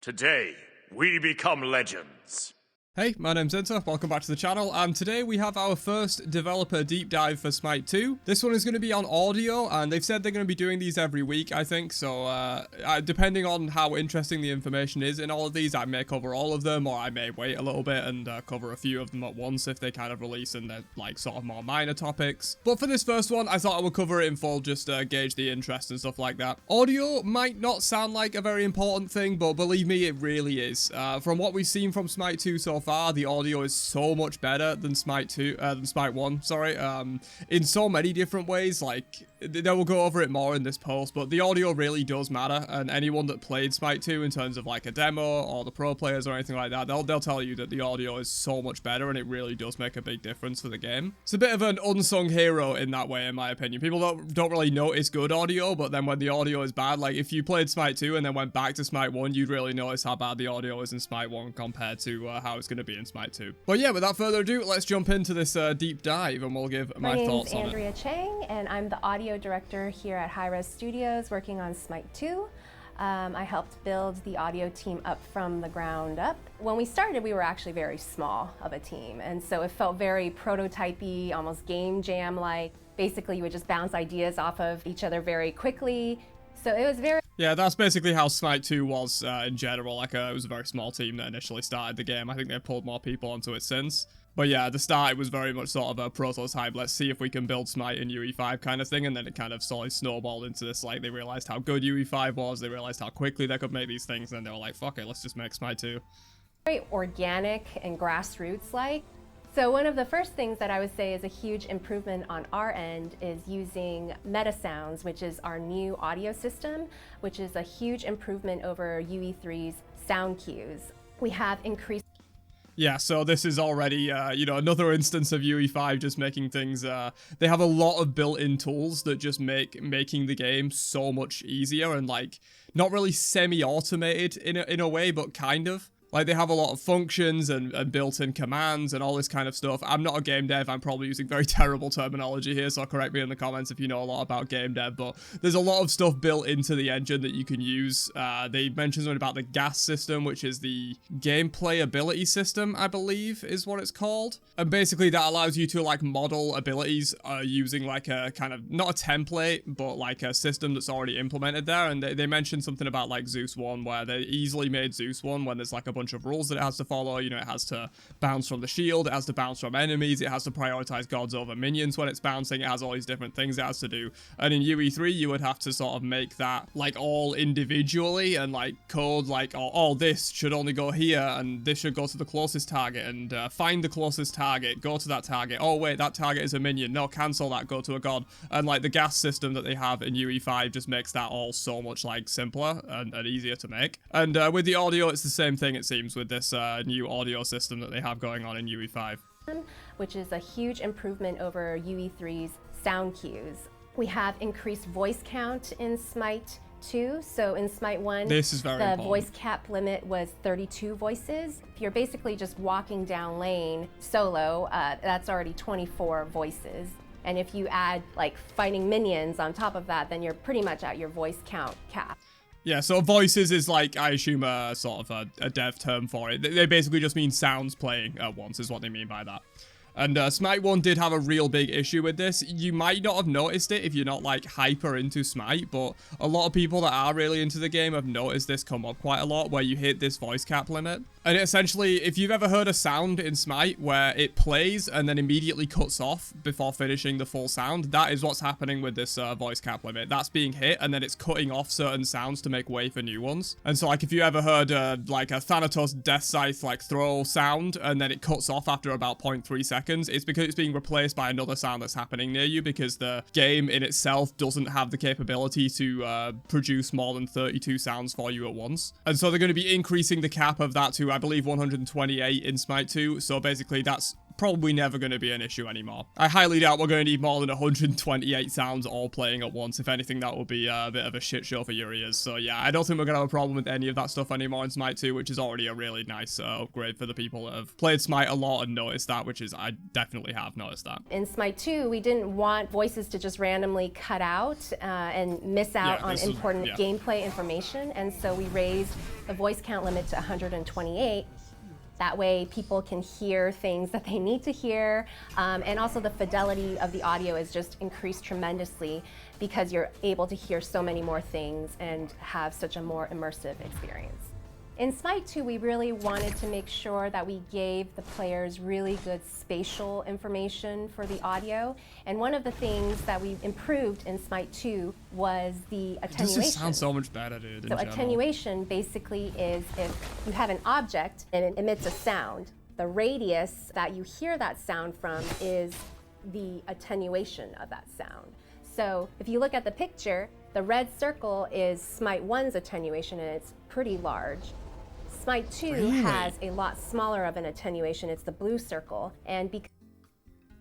Today, we become legends. Hey, my name's Enter, welcome back to the channel, and today we have our first developer deep dive for Smite 2. This one is going to be on audio, and they've said they're going to be doing these every week, I think, so depending on how interesting the information is in all of these, I may cover all of them, or I may wait a little bit and cover a few of them at once if they kind of release and they're like sort of more minor topics. But for this first one, I thought I would cover it in full, just gauge the interest and stuff like that. Audio might not sound like a very important thing, but believe me, it really is. From what we've seen from Smite 2 so far, the audio is so much better than Smite 1, sorry, in so many different ways. Like, they will go over it more in this post, but the audio really does matter, and anyone that played Smite 2 in terms of like a demo or the pro players or anything like that, they'll tell you that the audio is so much better, and it really does make a big difference for the game. It's a bit of an unsung hero in that way, in my opinion. People don't really notice good audio, but then when the audio is bad, like if you played Smite 2 and then went back to Smite 1, you'd really notice how bad the audio is in Smite 1 compared to how it's going to be in Smite 2. But yeah, without further ado, let's jump into this deep dive, and we'll give my thoughts on it. My name is Andrea Chang, and I'm the audio director here at High Res Studios working on Smite 2. I helped build the audio team up from the ground up. When we started, we were actually very small of a team, and so it felt very prototypey, almost game jam-like. Basically, you would just bounce ideas off of each other very quickly. So it was very... Yeah, that's basically how Smite 2 was in general. Like, it was a very small team that initially started the game. I think they've pulled more people onto it since. But yeah, at the start, it was very much sort of a prototype. Let's see if we can build Smite in UE5 kind of thing. And then it kind of slowly snowballed into this. Like, they realized how good UE5 was. They realized how quickly they could make these things. And they were like, fuck it, let's just make Smite 2. Very organic and grassroots-like. So one of the first things that I would say is a huge improvement on our end is using meta sounds, which is our new audio system, which is a huge improvement over UE3's sound cues. We have increased... Yeah, so this is already, another instance of UE5 just making things, they have a lot of built-in tools that just make making the game so much easier and, like, not really semi-automated in a way, but kind of. Like, they have a lot of functions and built-in commands and all this kind of stuff. I'm not a game dev. I'm probably using very terrible terminology here, so correct me in the comments if you know a lot about game dev. But there's a lot of stuff built into the engine that you can use. They mentioned something about the gas system, which is the gameplay ability system, I believe is what it's called. And basically that allows you to, like, model abilities using, like, a kind of, not a template, but, like, a system that's already implemented there. And they mentioned something about, like, Zeus 1, where they easily made Zeus 1 when there's, like, a bunch of rules that it has to follow. You know, it has to bounce from the shield, it has to bounce from enemies, it has to prioritize gods over minions when it's bouncing, it has all these different things it has to do. And in UE3, you would have to sort of make that, like, all individually and, like, code, like, oh, this should only go here, and this should go to the closest target, and find the closest target, go to that target. Oh, wait, that target is a minion. No, cancel that, go to a god. And, like, the gas system that they have in UE5 just makes that all so much, like, simpler and easier to make. And with the audio, it's the same thing, it seems, with this new audio system that they have going on in UE5. Which is a huge improvement over UE3's sound cues. We have increased voice count in Smite 2. So in Smite 1, this is very important. Voice cap limit was 32 voices. If you're basically just walking down lane solo, that's already 24 voices. And if you add, like, fighting minions on top of that, then you're pretty much at your voice count cap. Yeah, so voices is, like, I assume a sort of a dev term for it. They basically just mean sounds playing at once is what they mean by that. And Smite 1 did have a real big issue with this. You might not have noticed it if you're not, like, hyper into Smite, but a lot of people that are really into the game have noticed this come up quite a lot, where you hit this voice cap limit. And essentially, if you've ever heard a sound in Smite where it plays and then immediately cuts off before finishing the full sound, that is what's happening with this voice cap limit. That's being hit, and then it's cutting off certain sounds to make way for new ones. And so, like, if you ever heard, like, a Thanatos Death Scythe, like, throw sound, and then it cuts off after about 0.3 seconds, it's because it's being replaced by another sound that's happening near you, because the game in itself doesn't have the capability to produce more than 32 sounds for you at once. And so they're going to be increasing the cap of that to, I believe, 128 in Smite 2. So basically that's probably never going to be an issue anymore. I highly doubt we're going to need more than 128 sounds all playing at once. If anything, that would be a bit of a shit show for your ears. So yeah, I don't think we're going to have a problem with any of that stuff anymore in Smite 2, which is already a really nice upgrade for the people that have played Smite a lot and noticed that, which is, I definitely have noticed that. In Smite 2, we didn't want voices to just randomly cut out and miss out on important gameplay information, and so we raised the voice count limit to 128. That way people can hear things that they need to hear, and also the fidelity of the audio is just increased tremendously because you're able to hear so many more things and have such a more immersive experience. In Smite 2, we really wanted to make sure that we gave the players really good spatial information for the audio. And one of the things that we improved in Smite 2 was the attenuation. This just sounds so much better, dude. So attenuation basically is if you have an object and it emits a sound, the radius that you hear that sound from is the attenuation of that sound. So if you look at the picture, the red circle is Smite 1's attenuation, and it's pretty large. Smite 2 has a lot smaller of an attenuation. It's the blue circle. And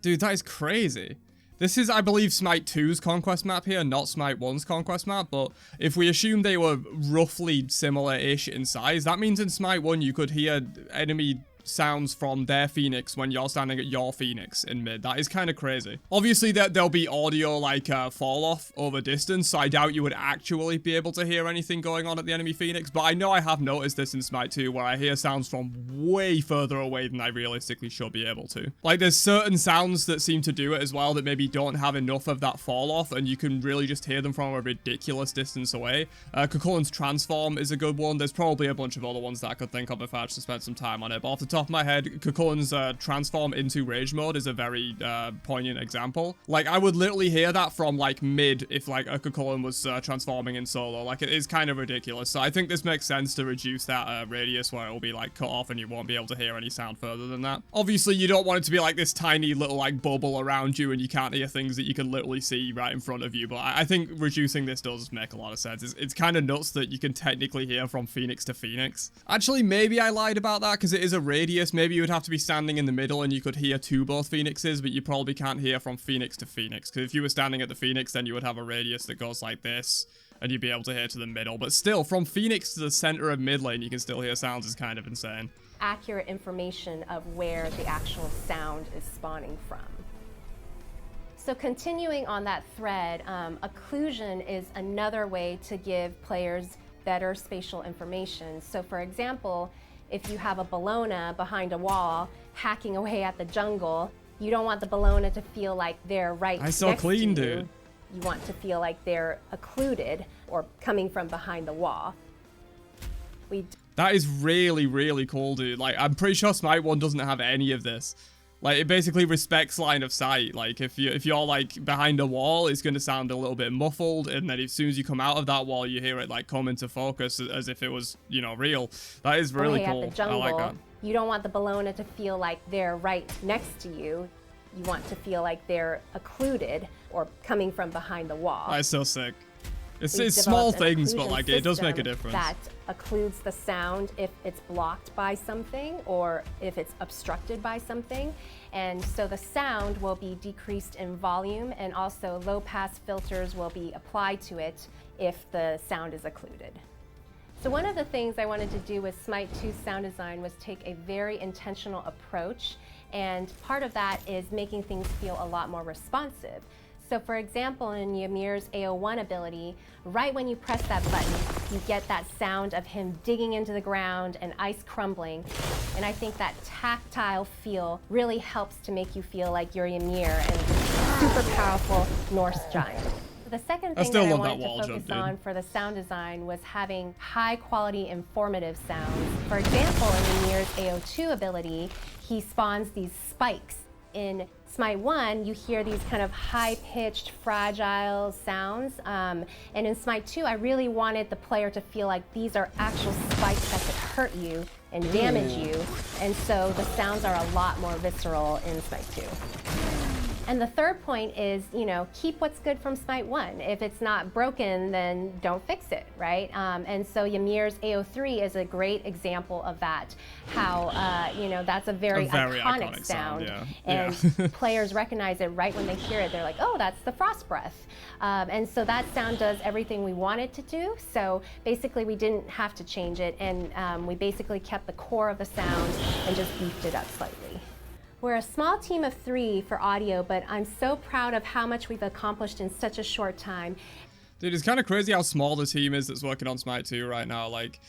dude, that is crazy. This is, I believe, Smite 2's conquest map here, not Smite 1's conquest map, but if we assume they were roughly similar-ish in size, that means in Smite 1 you could hear enemy sounds from their Phoenix when you're standing at your Phoenix in mid. That is kind of crazy. Obviously, there'll be audio like fall off over distance, so I doubt you would actually be able to hear anything going on at the enemy Phoenix, but I know I have noticed this in Smite 2 where I hear sounds from way further away than I realistically should be able to. Like, there's certain sounds that seem to do it as well that maybe don't have enough of that fall off, and you can really just hear them from a ridiculous distance away. Cucullin's transform is a good one. There's probably a bunch of other ones that I could think of if I actually spent some time on it, but off the top of my head, Cucullin's transform into rage mode is a very poignant example. Like, I would literally hear that from like mid if like a Cucullin was transforming in solo. Like, it is kind of ridiculous. So I think this makes sense to reduce that radius where it will be like cut off and you won't be able to hear any sound further than that. Obviously, you don't want it to be like this tiny little like bubble around you and you can't hear things that you can literally see right in front of you. But I think reducing this does make a lot of sense. It's kind of nuts that you can technically hear from Phoenix to Phoenix. Actually, maybe I lied about that because it is a radius. Maybe you would have to be standing in the middle and you could hear to both Phoenixes, but you probably can't hear from Phoenix to Phoenix. Because if you were standing at the Phoenix, then you would have a radius that goes like this, and you'd be able to hear to the middle. But still, from Phoenix to the center of mid lane, you can still hear sounds. Is kind of insane. Accurate information of where the actual sound is spawning from. So continuing on that thread, occlusion is another way to give players better spatial information. So for example, if you have a Bellona behind a wall hacking away at the jungle, you don't want the Bellona to feel like they're right next to you. Dude. You want to feel like they're occluded or coming from behind the wall. That is really, really cool, dude. Like, I'm pretty sure Smite 1 doesn't have any of this. Like, it basically respects line of sight. Like, if you're like behind a wall, it's going to sound a little bit muffled, and then as soon as you come out of that wall, you hear it like come into focus as if it was, you know, real. That is really cool. At the jungle, I like that. You don't want the Bellona to feel like they're right next to you. You want to feel like they're occluded or coming from behind the wall. That's so sick. It's small things, but like it does make a difference. That occludes the sound if it's blocked by something or if it's obstructed by something. And so the sound will be decreased in volume, and also low pass filters will be applied to it if the sound is occluded. So one of the things I wanted to do with Smite 2's sound design was take a very intentional approach, and part of that is making things feel a lot more responsive. So for example, in Ymir's AO1 ability, right when you press that button, you get that sound of him digging into the ground and ice crumbling. And I think that tactile feel really helps to make you feel like you're Ymir and super powerful Norse giant. The second thing that I wanted to focus on for the sound design was having high quality informative sounds. For example, in Ymir's AO2 ability, he spawns these spikes. In Smite 1, you hear these kind of high-pitched, fragile sounds. And in Smite 2, I really wanted the player to feel like these are actual spikes that could hurt you and damage you. And so the sounds are a lot more visceral in Smite 2. And the third point is, keep what's good from Smite 1. If it's not broken, then don't fix it, right? And so Ymir's AO3 is a great example of that. How, that's a very iconic sound. And players recognize it right when they hear it. They're like, oh, that's the Frost Breath. And so that sound does everything we want it to do. So basically we didn't have to change it. And we basically kept the core of the sound and just beefed it up slightly. We're a small team of 3 for audio, but I'm so proud of how much we've accomplished in such a short time. Dude, it's kind of crazy how small the team is that's working on Smite 2 right now. Like,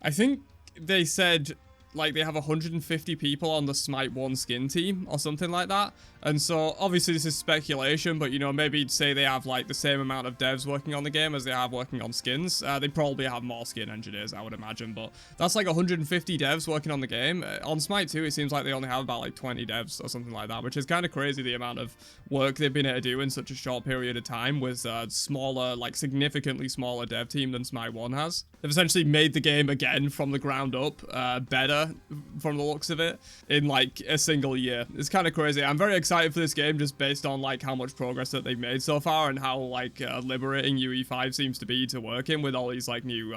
I think they said, like, they have 150 people on the Smite 1 skin team or something like that. And so, obviously, this is speculation, but, maybe say they have, like, the same amount of devs working on the game as they have working on skins. They probably have more skin engineers, I would imagine, but that's, like, 150 devs working on the game. On Smite 2, it seems like they only have about, like, 20 devs or something like that, which is kind of crazy, the amount of work they've been able to do in such a short period of time with smaller, like, significantly smaller dev team than Smite 1 has. They've essentially made the game again from the ground up, better from the looks of it, in, like, a single year. It's kind of crazy. I'm very excited for this game just based on like how much progress that they've made so far and how like liberating UE5 seems to be to work in with all these like new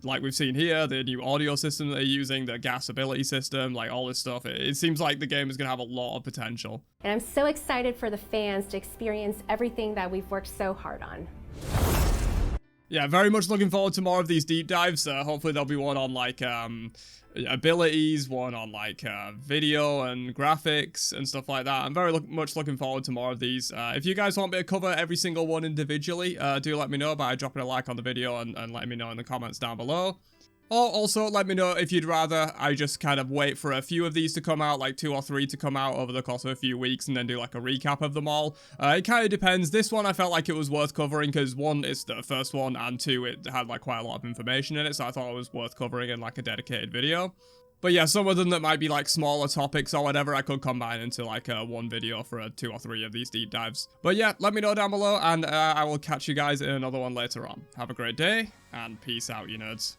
like we've seen here, the new audio system that they're using, the gas ability system, like all this stuff. It seems like the game is going to have a lot of potential. And I'm so excited for the fans to experience everything that we've worked so hard on. Yeah, very much looking forward to more of these deep dives. Hopefully there'll be one on like abilities, one on like video and graphics and stuff like that. I'm very much looking forward to more of these. If you guys want me to cover every single one individually, do let me know by dropping a like on the video and letting me know in the comments down below. Or also let me know if you'd rather I just kind of wait for a few of these to come out, like 2 or 3 to come out over the course of a few weeks and then do like a recap of them all. It kind of depends. This one I felt like it was worth covering because 1, it's the first one, and 2, it had like quite a lot of information in it, so I thought it was worth covering in like a dedicated video. But yeah, some of them that might be like smaller topics or whatever, I could combine into like one video for 2 or 3 of these deep dives. But yeah, let me know down below and I will catch you guys in another one later on. Have a great day and peace out, you nerds.